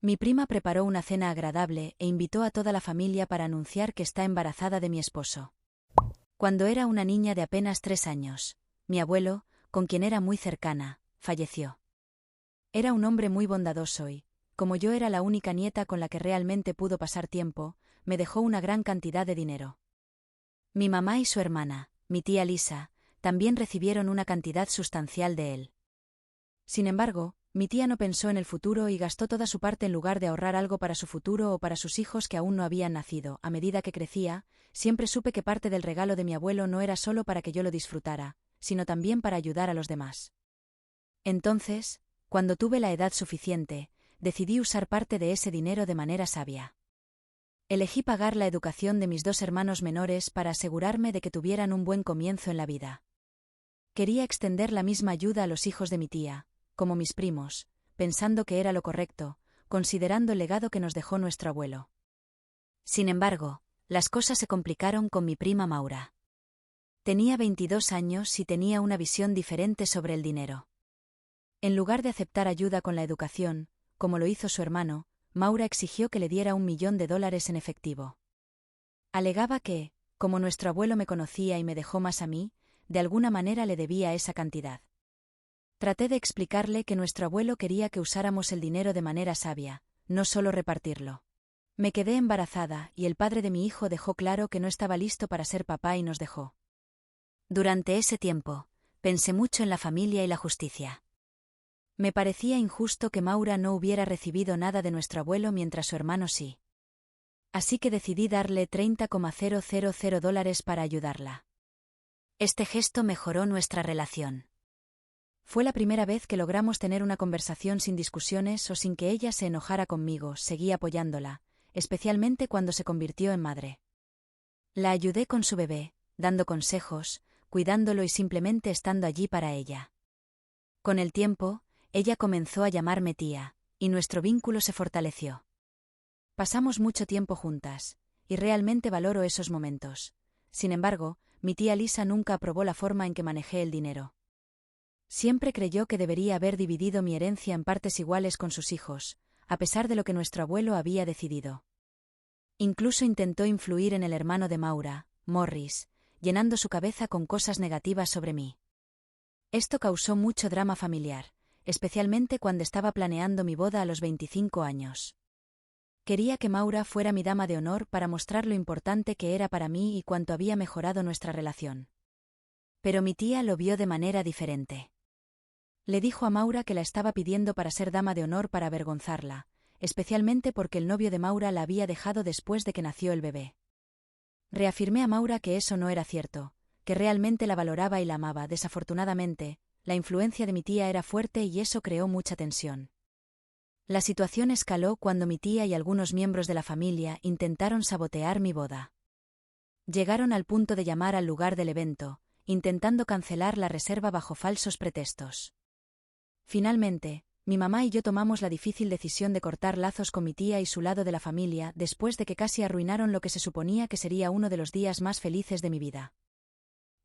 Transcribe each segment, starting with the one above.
Mi prima preparó una cena agradable e invitó a toda la familia para anunciar que está embarazada de mi esposo. Cuando era una niña de apenas 3 años, mi abuelo, con quien era muy cercana, falleció. Era un hombre muy bondadoso y, como yo era la única nieta con la que realmente pudo pasar tiempo, me dejó una gran cantidad de dinero. Mi mamá y su hermana, mi tía Lisa, también recibieron una cantidad sustancial de él. Sin embargo, mi tía no pensó en el futuro y gastó toda su parte en lugar de ahorrar algo para su futuro o para sus hijos que aún no habían nacido. A medida que crecía, siempre supe que parte del regalo de mi abuelo no era solo para que yo lo disfrutara, sino también para ayudar a los demás. Entonces, cuando tuve la edad suficiente, decidí usar parte de ese dinero de manera sabia. Elegí pagar la educación de mis 2 hermanos menores para asegurarme de que tuvieran un buen comienzo en la vida. Quería extender la misma ayuda a los hijos de mi tía, como mis primos, pensando que era lo correcto, considerando el legado que nos dejó nuestro abuelo. Sin embargo, las cosas se complicaron con mi prima Maura. Tenía 22 años y tenía una visión diferente sobre el dinero. En lugar de aceptar ayuda con la educación, como lo hizo su hermano, Maura exigió que le diera $1.000.000 en efectivo. Alegaba que, como nuestro abuelo me conocía y me dejó más a mí, de alguna manera le debía esa cantidad. Traté de explicarle que nuestro abuelo quería que usáramos el dinero de manera sabia, no solo repartirlo. Me quedé embarazada y el padre de mi hijo dejó claro que no estaba listo para ser papá y nos dejó. Durante ese tiempo, pensé mucho en la familia y la justicia. Me parecía injusto que Maura no hubiera recibido nada de nuestro abuelo mientras su hermano sí. Así que decidí darle $30,000 para ayudarla. Este gesto mejoró nuestra relación. Fue la primera vez que logramos tener una conversación sin discusiones o sin que ella se enojara conmigo. Seguí apoyándola, especialmente cuando se convirtió en madre. La ayudé con su bebé, dando consejos, cuidándolo y simplemente estando allí para ella. Con el tiempo, ella comenzó a llamarme tía, y nuestro vínculo se fortaleció. Pasamos mucho tiempo juntas, y realmente valoro esos momentos. Sin embargo, mi tía Lisa nunca aprobó la forma en que manejé el dinero. Siempre creyó que debería haber dividido mi herencia en partes iguales con sus hijos, a pesar de lo que nuestro abuelo había decidido. Incluso intentó influir en el hermano de Maura, Morris, llenando su cabeza con cosas negativas sobre mí. Esto causó mucho drama familiar, especialmente cuando estaba planeando mi boda a los 25 años. Quería que Maura fuera mi dama de honor para mostrar lo importante que era para mí y cuánto había mejorado nuestra relación. Pero mi tía lo vio de manera diferente. Le dijo a Maura que la estaba pidiendo para ser dama de honor para avergonzarla, especialmente porque el novio de Maura la había dejado después de que nació el bebé. Reafirmé a Maura que eso no era cierto, que realmente la valoraba y la amaba. Desafortunadamente, la influencia de mi tía era fuerte y eso creó mucha tensión. La situación escaló cuando mi tía y algunos miembros de la familia intentaron sabotear mi boda. Llegaron al punto de llamar al lugar del evento, intentando cancelar la reserva bajo falsos pretextos. Finalmente, mi mamá y yo tomamos la difícil decisión de cortar lazos con mi tía y su lado de la familia después de que casi arruinaron lo que se suponía que sería uno de los días más felices de mi vida.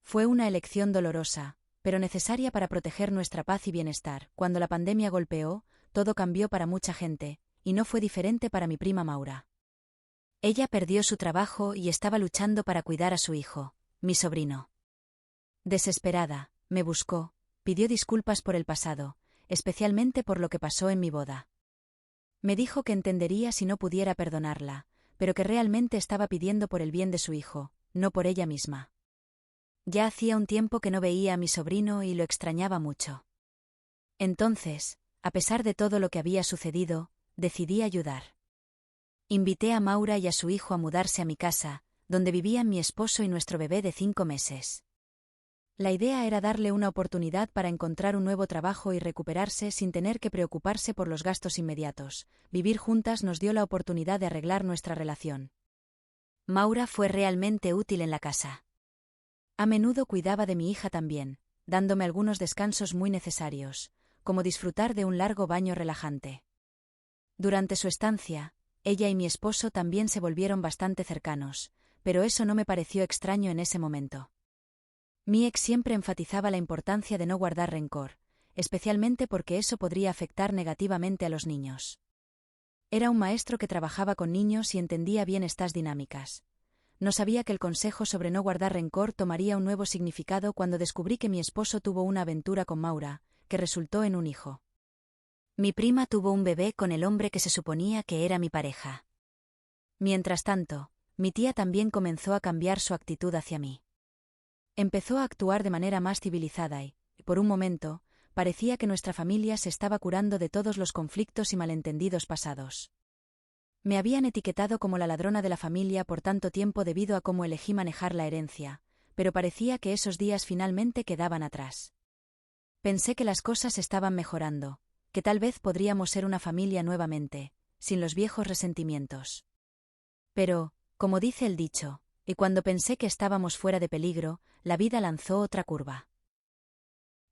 Fue una elección dolorosa, pero necesaria para proteger nuestra paz y bienestar. Cuando la pandemia golpeó, todo cambió para mucha gente, y no fue diferente para mi prima Maura. Ella perdió su trabajo y estaba luchando para cuidar a su hijo, mi sobrino. Desesperada, me buscó, pidió disculpas por el pasado, especialmente por lo que pasó en mi boda. Me dijo que entendería si no pudiera perdonarla, pero que realmente estaba pidiendo por el bien de su hijo, no por ella misma. Ya hacía un tiempo que no veía a mi sobrino y lo extrañaba mucho. Entonces, a pesar de todo lo que había sucedido, decidí ayudar. Invité a Maura y a su hijo a mudarse a mi casa, donde vivían mi esposo y nuestro bebé de 5 meses. La idea era darle una oportunidad para encontrar un nuevo trabajo y recuperarse sin tener que preocuparse por los gastos inmediatos. Vivir juntas nos dio la oportunidad de arreglar nuestra relación. Maura fue realmente útil en la casa. A menudo cuidaba de mi hija también, dándome algunos descansos muy necesarios, como disfrutar de un largo baño relajante. Durante su estancia, ella y mi esposo también se volvieron bastante cercanos, pero eso no me pareció extraño en ese momento. Mi ex siempre enfatizaba la importancia de no guardar rencor, especialmente porque eso podría afectar negativamente a los niños. Era un maestro que trabajaba con niños y entendía bien estas dinámicas. No sabía que el consejo sobre no guardar rencor tomaría un nuevo significado cuando descubrí que mi esposo tuvo una aventura con Maura, que resultó en un hijo. Mi prima tuvo un bebé con el hombre que se suponía que era mi pareja. Mientras tanto, mi tía también comenzó a cambiar su actitud hacia mí. Empezó a actuar de manera más civilizada y, por un momento, parecía que nuestra familia se estaba curando de todos los conflictos y malentendidos pasados. Me habían etiquetado como la ladrona de la familia por tanto tiempo debido a cómo elegí manejar la herencia, pero parecía que esos días finalmente quedaban atrás. Pensé que las cosas estaban mejorando, que tal vez podríamos ser una familia nuevamente, sin los viejos resentimientos. Pero, como dice el dicho, y cuando pensé que estábamos fuera de peligro, la vida lanzó otra curva.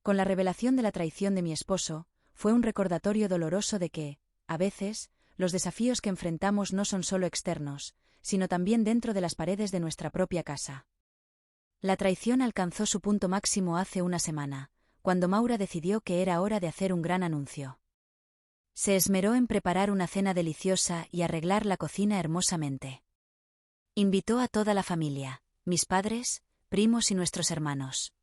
Con la revelación de la traición de mi esposo, fue un recordatorio doloroso de que, a veces, los desafíos que enfrentamos no son solo externos, sino también dentro de las paredes de nuestra propia casa. La traición alcanzó su punto máximo hace una semana, cuando Maura decidió que era hora de hacer un gran anuncio. Se esmeró en preparar una cena deliciosa y arreglar la cocina hermosamente. Invitó a toda la familia, mis padres, primos y nuestros hermanos.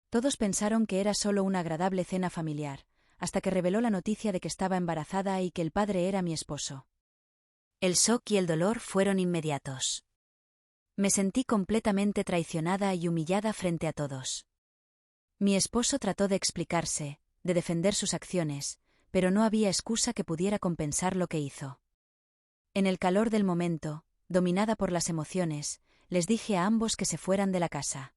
Todos pensaron que era solo una agradable cena familiar, hasta que reveló la noticia de que estaba embarazada y que el padre era mi esposo. El shock y el dolor fueron inmediatos. Me sentí completamente traicionada y humillada frente a todos. Mi esposo trató de explicarse, de defender sus acciones, pero no había excusa que pudiera compensar lo que hizo. En el calor del momento, dominada por las emociones, les dije a ambos que se fueran de la casa.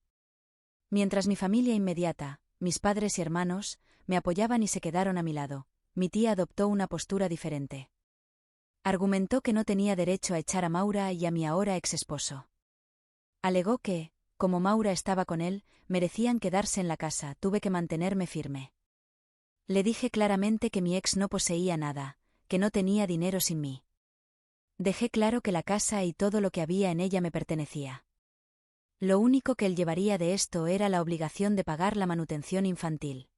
Mientras mi familia inmediata, mis padres y hermanos, me apoyaban y se quedaron a mi lado, mi tía adoptó una postura diferente. Argumentó que no tenía derecho a echar a Maura y a mi ahora ex esposo. Alegó que, como Maura estaba con él, merecían quedarse en la casa, tuve que mantenerme firme. Le dije claramente que mi ex no poseía nada, que no tenía dinero sin mí. Dejé claro que la casa y todo lo que había en ella me pertenecía. Lo único que él llevaría de esto era la obligación de pagar la manutención infantil.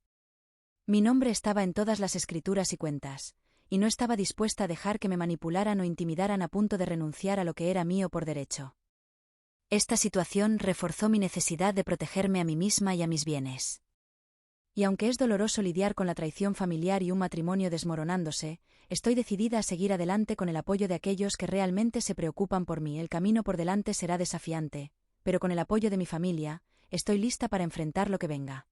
Mi nombre estaba en todas las escrituras y cuentas, y no estaba dispuesta a dejar que me manipularan o intimidaran a punto de renunciar a lo que era mío por derecho. Esta situación reforzó mi necesidad de protegerme a mí misma y a mis bienes. Y aunque es doloroso lidiar con la traición familiar y un matrimonio desmoronándose, estoy decidida a seguir adelante con el apoyo de aquellos que realmente se preocupan por mí. El camino por delante será desafiante, pero con el apoyo de mi familia, estoy lista para enfrentar lo que venga.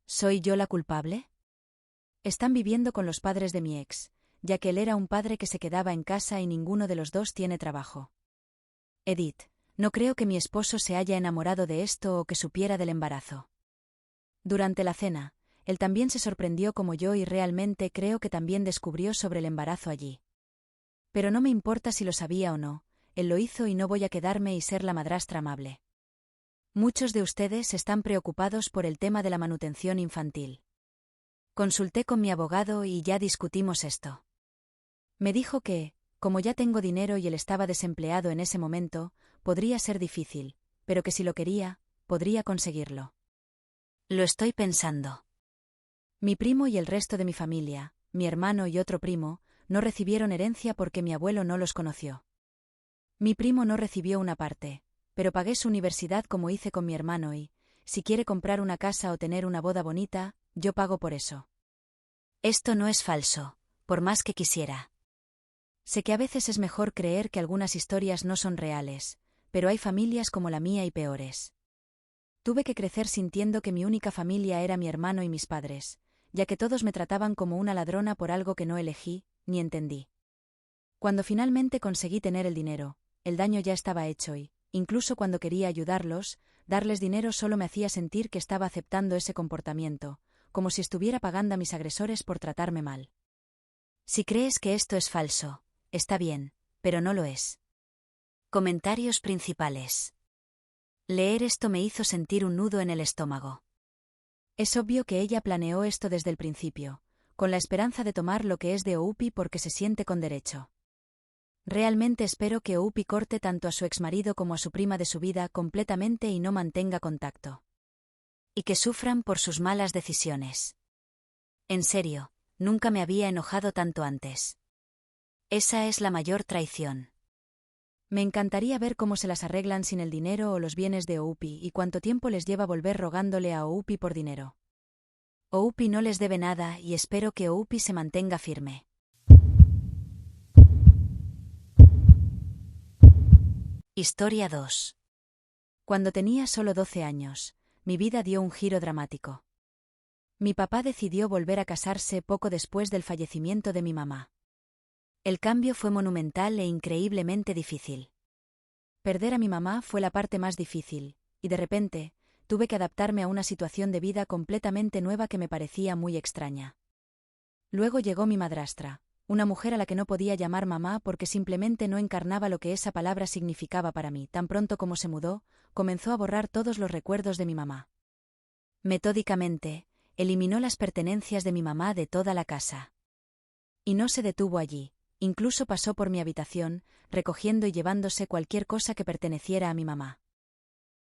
¿Soy yo la culpable? Están viviendo con los padres de mi ex, ya que él era un padre que se quedaba en casa y ninguno de los dos tiene trabajo. Edith, no creo que mi esposo se haya enamorado de esto o que supiera del embarazo. Durante la cena, él también se sorprendió como yo y realmente creo que también descubrió sobre el embarazo allí. Pero no me importa si lo sabía o no, él lo hizo y no voy a quedarme y ser la madrastra amable. Muchos de ustedes están preocupados por el tema de la manutención infantil. Consulté con mi abogado y ya discutimos esto. Me dijo que, como ya tengo dinero y él estaba desempleado en ese momento, podría ser difícil, pero que si lo quería, podría conseguirlo. Lo estoy pensando. Mi primo y el resto de mi familia, mi hermano y otro primo, no recibieron herencia porque mi abuelo no los conoció. Mi primo no recibió una parte, pero pagué su universidad como hice con mi hermano y, si quiere comprar una casa o tener una boda bonita, yo pago por eso. Esto no es falso, por más que quisiera. Sé que a veces es mejor creer que algunas historias no son reales, pero hay familias como la mía y peores. Tuve que crecer sintiendo que mi única familia era mi hermano y mis padres, ya que todos me trataban como una ladrona por algo que no elegí, ni entendí. Cuando finalmente conseguí tener el dinero, el daño ya estaba hecho y, incluso cuando quería ayudarlos, darles dinero solo me hacía sentir que estaba aceptando ese comportamiento, como si estuviera pagando a mis agresores por tratarme mal. Si crees que esto es falso, está bien, pero no lo es. Comentarios principales. Leer esto me hizo sentir un nudo en el estómago. Es obvio que ella planeó esto desde el principio, con la esperanza de tomar lo que es de Oupi porque se siente con derecho. Realmente espero que Oupi corte tanto a su exmarido como a su prima de su vida completamente y no mantenga contacto. Y que sufran por sus malas decisiones. En serio, nunca me había enojado tanto antes. Esa es la mayor traición. Me encantaría ver cómo se las arreglan sin el dinero o los bienes de Oupi y cuánto tiempo les lleva volver rogándole a Oupi por dinero. Oupi no les debe nada y espero que Oupi se mantenga firme. Historia 2. Cuando tenía solo 12 años, mi vida dio un giro dramático. Mi papá decidió volver a casarse poco después del fallecimiento de mi mamá. El cambio fue monumental e increíblemente difícil. Perder a mi mamá fue la parte más difícil, y de repente, tuve que adaptarme a una situación de vida completamente nueva que me parecía muy extraña. Luego llegó mi madrastra, una mujer a la que no podía llamar mamá porque simplemente no encarnaba lo que esa palabra significaba para mí. Tan pronto como se mudó, comenzó a borrar todos los recuerdos de mi mamá. Metódicamente, eliminó las pertenencias de mi mamá de toda la casa. Y no se detuvo allí, incluso pasó por mi habitación, recogiendo y llevándose cualquier cosa que perteneciera a mi mamá.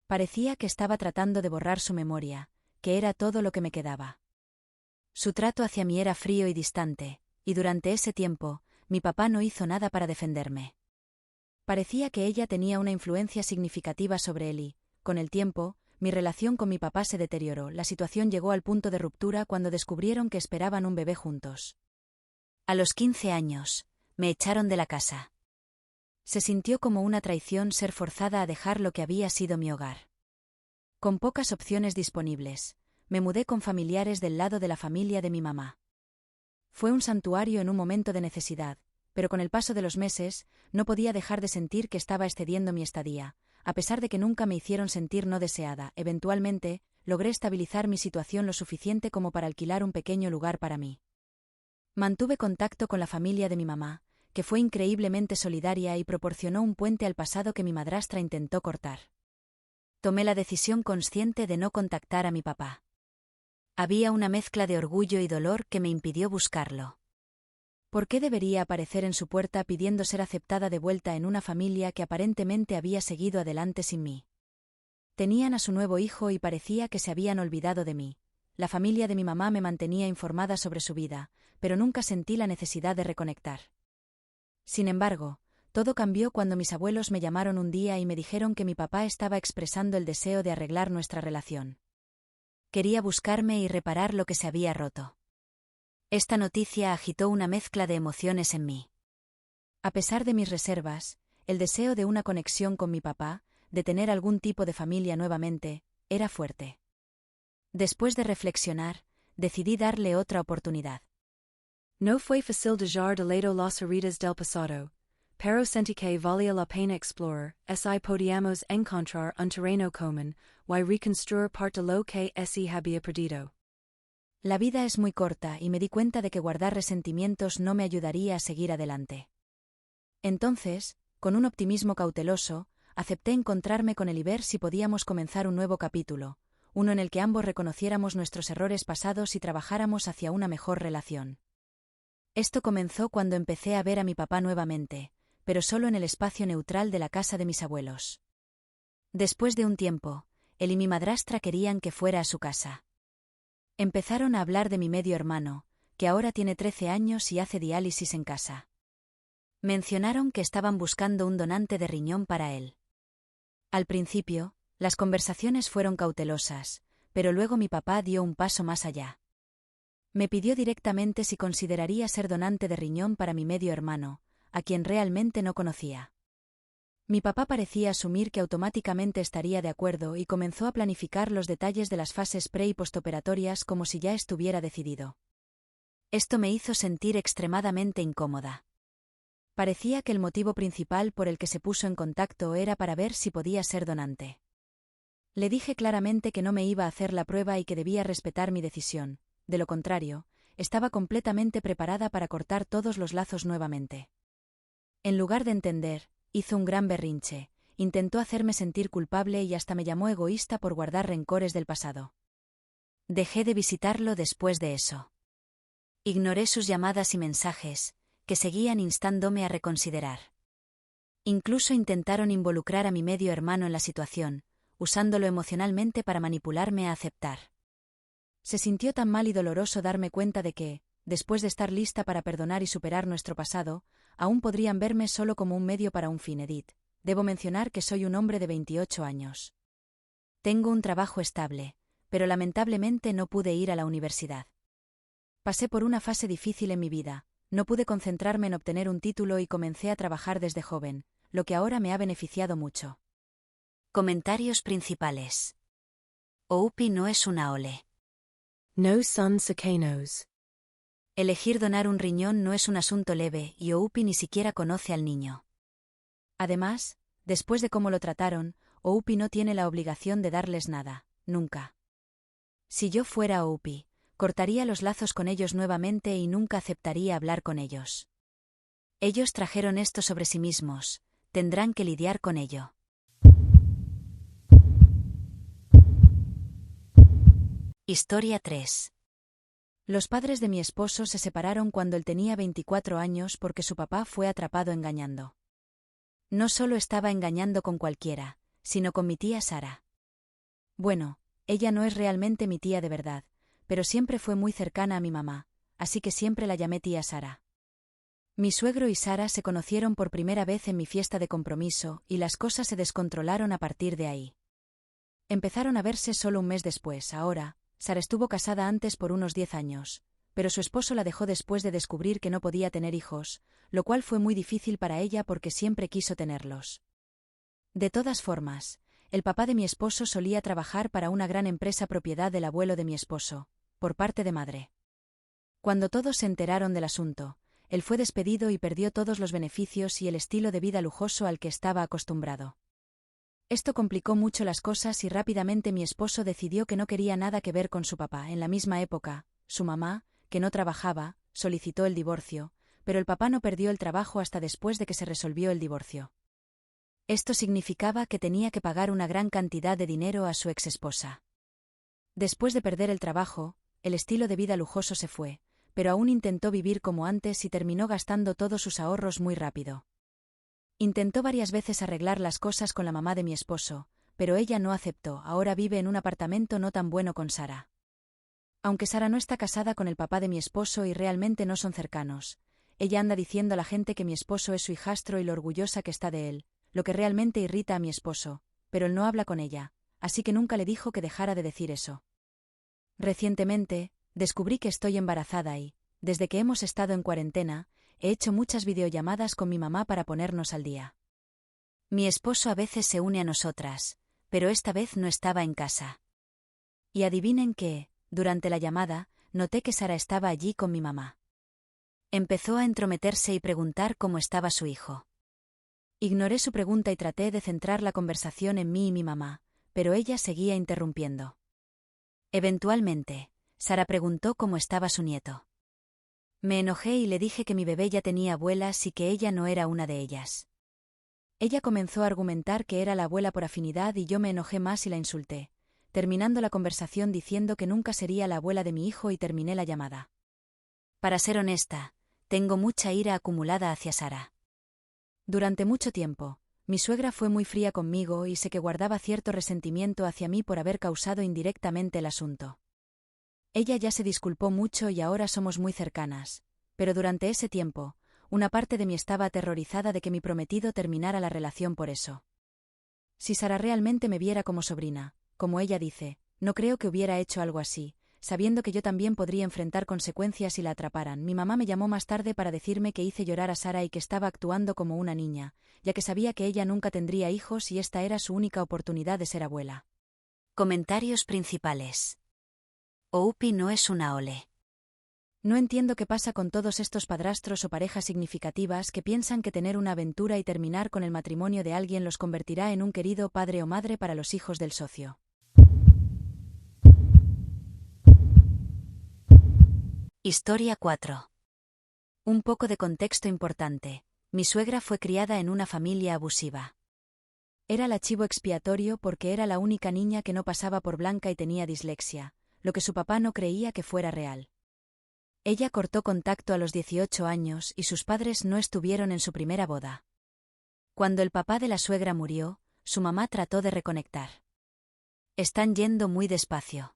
Parecía que estaba tratando de borrar su memoria, que era todo lo que me quedaba. Su trato hacia mí era frío y distante, y durante ese tiempo, mi papá no hizo nada para defenderme. Parecía que ella tenía una influencia significativa sobre él y, con el tiempo, mi relación con mi papá se deterioró. La situación llegó al punto de ruptura cuando descubrieron que esperaban un bebé juntos. A los 15 años, me echaron de la casa. Se sintió como una traición ser forzada a dejar lo que había sido mi hogar. Con pocas opciones disponibles, me mudé con familiares del lado de la familia de mi mamá. Fue un santuario en un momento de necesidad, pero con el paso de los meses, no podía dejar de sentir que estaba excediendo mi estadía, a pesar de que nunca me hicieron sentir no deseada. Eventualmente, logré estabilizar mi situación lo suficiente como para alquilar un pequeño lugar para mí. Mantuve contacto con la familia de mi mamá, que fue increíblemente solidaria y proporcionó un puente al pasado que mi madrastra intentó cortar. Tomé la decisión consciente de no contactar a mi papá. Había una mezcla de orgullo y dolor que me impidió buscarlo. ¿Por qué debería aparecer en su puerta pidiendo ser aceptada de vuelta en una familia que aparentemente había seguido adelante sin mí? Tenían a su nuevo hijo y parecía que se habían olvidado de mí. La familia de mi mamá me mantenía informada sobre su vida, pero nunca sentí la necesidad de reconectar. Sin embargo, todo cambió cuando mis abuelos me llamaron un día y me dijeron que mi papá estaba expresando el deseo de arreglar nuestra relación. Quería buscarme y reparar lo que se había roto. Esta noticia agitó una mezcla de emociones en mí. A pesar de mis reservas, el deseo de una conexión con mi papá, de tener algún tipo de familia nuevamente, era fuerte. Después de reflexionar, decidí darle otra oportunidad. No fue fácil dejar de lado las heridas del pasado, pero sentí que valía la pena explorar, si podíamos encontrar un terreno común, y reconstruir parte de lo que ese había perdido. La vida es muy corta y me di cuenta de que guardar resentimientos no me ayudaría a seguir adelante. Entonces, con un optimismo cauteloso, acepté encontrarme con él y ver si podíamos comenzar un nuevo capítulo, uno en el que ambos reconociéramos nuestros errores pasados y trabajáramos hacia una mejor relación. Esto comenzó cuando empecé a ver a mi papá nuevamente, pero solo en el espacio neutral de la casa de mis abuelos. Después de un tiempo, él y mi madrastra querían que fuera a su casa. Empezaron a hablar de mi medio hermano, que ahora tiene 13 años y hace diálisis en casa. Mencionaron que estaban buscando un donante de riñón para él. Al principio, las conversaciones fueron cautelosas, pero luego mi papá dio un paso más allá. Me pidió directamente si consideraría ser donante de riñón para mi medio hermano, a quien realmente no conocía. Mi papá parecía asumir que automáticamente estaría de acuerdo y comenzó a planificar los detalles de las fases pre- y postoperatorias como si ya estuviera decidido. Esto me hizo sentir extremadamente incómoda. Parecía que el motivo principal por el que se puso en contacto era para ver si podía ser donante. Le dije claramente que no me iba a hacer la prueba y que debía respetar mi decisión. De lo contrario, estaba completamente preparada para cortar todos los lazos nuevamente. En lugar de entender, hizo un gran berrinche, intentó hacerme sentir culpable y hasta me llamó egoísta por guardar rencores del pasado. Dejé de visitarlo después de eso. Ignoré sus llamadas y mensajes, que seguían instándome a reconsiderar. Incluso intentaron involucrar a mi medio hermano en la situación, usándolo emocionalmente para manipularme a aceptar. Se sintió tan mal y doloroso darme cuenta de que, después de estar lista para perdonar y superar nuestro pasado, aún podrían verme solo como un medio para un fin. Edith. Debo mencionar que soy un hombre de 28 años. Tengo un trabajo estable, pero lamentablemente no pude ir a la universidad. Pasé por una fase difícil en mi vida, no pude concentrarme en obtener un título y comencé a trabajar desde joven, lo que ahora me ha beneficiado mucho. Comentarios principales. Oupi no es una ole. No son sacanos. Elegir donar un riñón no es un asunto leve y Oupi ni siquiera conoce al niño. Además, después de cómo lo trataron, Oupi no tiene la obligación de darles nada, nunca. Si yo fuera Oupi, cortaría los lazos con ellos nuevamente y nunca aceptaría hablar con ellos. Ellos trajeron esto sobre sí mismos, tendrán que lidiar con ello. Historia 3. Los padres de mi esposo se separaron cuando él tenía 24 años porque su papá fue atrapado engañando. No solo estaba engañando con cualquiera, sino con mi tía Sara. Bueno, ella no es realmente mi tía de verdad, pero siempre fue muy cercana a mi mamá, así que siempre la llamé tía Sara. Mi suegro y Sara se conocieron por primera vez en mi fiesta de compromiso y las cosas se descontrolaron a partir de ahí. Empezaron a verse solo un mes después. Ahora, Sara estuvo casada antes por unos 10 años, pero su esposo la dejó después de descubrir que no podía tener hijos, lo cual fue muy difícil para ella porque siempre quiso tenerlos. De todas formas, el papá de mi esposo solía trabajar para una gran empresa propiedad del abuelo de mi esposo, por parte de madre. Cuando todos se enteraron del asunto, él fue despedido y perdió todos los beneficios y el estilo de vida lujoso al que estaba acostumbrado. Esto complicó mucho las cosas y rápidamente mi esposo decidió que no quería nada que ver con su papá. En la misma época, su mamá, que no trabajaba, solicitó el divorcio, pero el papá no perdió el trabajo hasta después de que se resolvió el divorcio. Esto significaba que tenía que pagar una gran cantidad de dinero a su exesposa. Después de perder el trabajo, el estilo de vida lujoso se fue, pero aún intentó vivir como antes y terminó gastando todos sus ahorros muy rápido. Intentó varias veces arreglar las cosas con la mamá de mi esposo, pero ella no aceptó. Ahora vive en un apartamento no tan bueno con Sara. Aunque Sara no está casada con el papá de mi esposo y realmente no son cercanos, ella anda diciendo a la gente que mi esposo es su hijastro y lo orgullosa que está de él, lo que realmente irrita a mi esposo, pero él no habla con ella, así que nunca le dijo que dejara de decir eso. Recientemente, descubrí que estoy embarazada y, desde que hemos estado en cuarentena, he hecho muchas videollamadas con mi mamá para ponernos al día. Mi esposo a veces se une a nosotras, pero esta vez no estaba en casa. Y adivinen qué, durante la llamada, noté que Sara estaba allí con mi mamá. Empezó a entrometerse y preguntar cómo estaba su hijo. Ignoré su pregunta y traté de centrar la conversación en mí y mi mamá, pero ella seguía interrumpiendo. Eventualmente, Sara preguntó cómo estaba su nieto. Me enojé y le dije que mi bebé ya tenía abuelas y que ella no era una de ellas. Ella comenzó a argumentar que era la abuela por afinidad y yo me enojé más y la insulté, terminando la conversación diciendo que nunca sería la abuela de mi hijo y terminé la llamada. Para ser honesta, tengo mucha ira acumulada hacia Sara. Durante mucho tiempo, mi suegra fue muy fría conmigo y sé que guardaba cierto resentimiento hacia mí por haber causado indirectamente el asunto. Ella ya se disculpó mucho y ahora somos muy cercanas, pero durante ese tiempo, una parte de mí estaba aterrorizada de que mi prometido terminara la relación por eso. Si Sara realmente me viera como sobrina, como ella dice, no creo que hubiera hecho algo así, sabiendo que yo también podría enfrentar consecuencias si la atraparan. Mi mamá me llamó más tarde para decirme que hice llorar a Sara y que estaba actuando como una niña, ya que sabía que ella nunca tendría hijos y esta era su única oportunidad de ser abuela. Comentarios principales. Oupi no es una ole. No entiendo qué pasa con todos estos padrastros o parejas significativas que piensan que tener una aventura y terminar con el matrimonio de alguien los convertirá en un querido padre o madre para los hijos del socio. Historia 4. Un poco de contexto importante. Mi suegra fue criada en una familia abusiva. Era el chivo expiatorio porque era la única niña que no pasaba por blanca y tenía dislexia, lo que su papá no creía que fuera real. Ella cortó contacto a los 18 años y sus padres no estuvieron en su primera boda. Cuando el papá de la suegra murió, su mamá trató de reconectar. Están yendo muy despacio.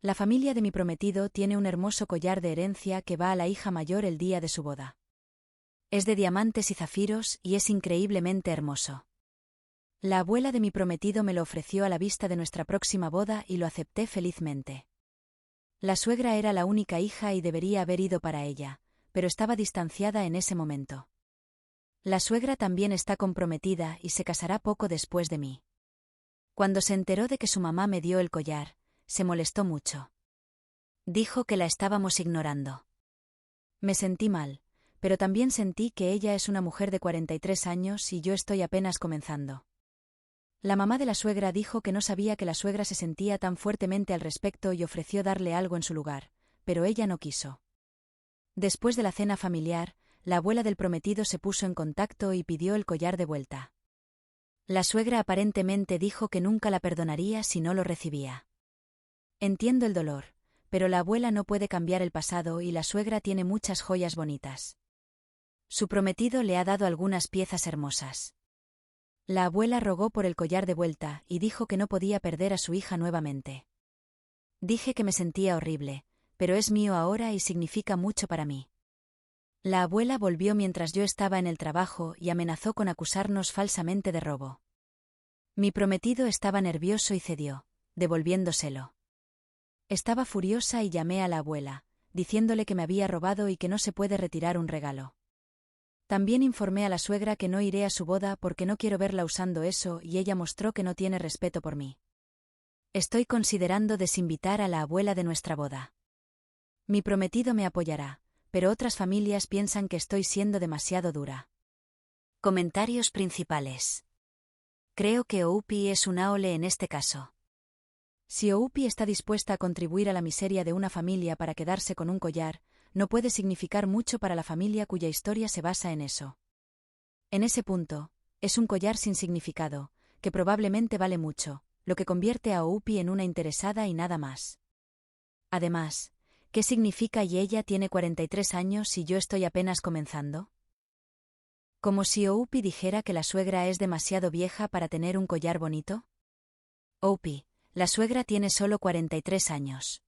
La familia de mi prometido tiene un hermoso collar de herencia que va a la hija mayor el día de su boda. Es de diamantes y zafiros y es increíblemente hermoso. La abuela de mi prometido me lo ofreció a la vista de nuestra próxima boda y lo acepté felizmente. La suegra era la única hija y debería haber ido para ella, pero estaba distanciada en ese momento. La suegra también está comprometida y se casará poco después de mí. Cuando se enteró de que su mamá me dio el collar, se molestó mucho. Dijo que la estábamos ignorando. Me sentí mal, pero también sentí que ella es una mujer de 43 años y yo estoy apenas comenzando. La mamá de la suegra dijo que no sabía que la suegra se sentía tan fuertemente al respecto y ofreció darle algo en su lugar, pero ella no quiso. Después de la cena familiar, la abuela del prometido se puso en contacto y pidió el collar de vuelta. La suegra aparentemente dijo que nunca la perdonaría si no lo recibía. Entiendo el dolor, pero la abuela no puede cambiar el pasado y la suegra tiene muchas joyas bonitas. Su prometido le ha dado algunas piezas hermosas. La abuela rogó por el collar de vuelta y dijo que no podía perder a su hija nuevamente. Dije que me sentía horrible, pero es mío ahora y significa mucho para mí. La abuela volvió mientras yo estaba en el trabajo y amenazó con acusarnos falsamente de robo. Mi prometido estaba nervioso y cedió, devolviéndoselo. Estaba furiosa y llamé a la abuela, diciéndole que me había robado y que no se puede retirar un regalo. También informé a la suegra que no iré a su boda porque no quiero verla usando eso y ella mostró que no tiene respeto por mí. Estoy considerando desinvitar a la abuela de nuestra boda. Mi prometido me apoyará, pero otras familias piensan que estoy siendo demasiado dura. Comentarios principales. Creo que Oupi es un aole en este caso. Si Oupi está dispuesta a contribuir a la miseria de una familia para quedarse con un collar, no puede significar mucho para la familia cuya historia se basa en eso. En ese punto, es un collar sin significado, que probablemente vale mucho, lo que convierte a Oupi en una interesada y nada más. Además, ¿qué significa y ella tiene 43 años y yo estoy apenas comenzando? ¿Como si Oupi dijera que la suegra es demasiado vieja para tener un collar bonito? Oupi, la suegra tiene solo 43 años.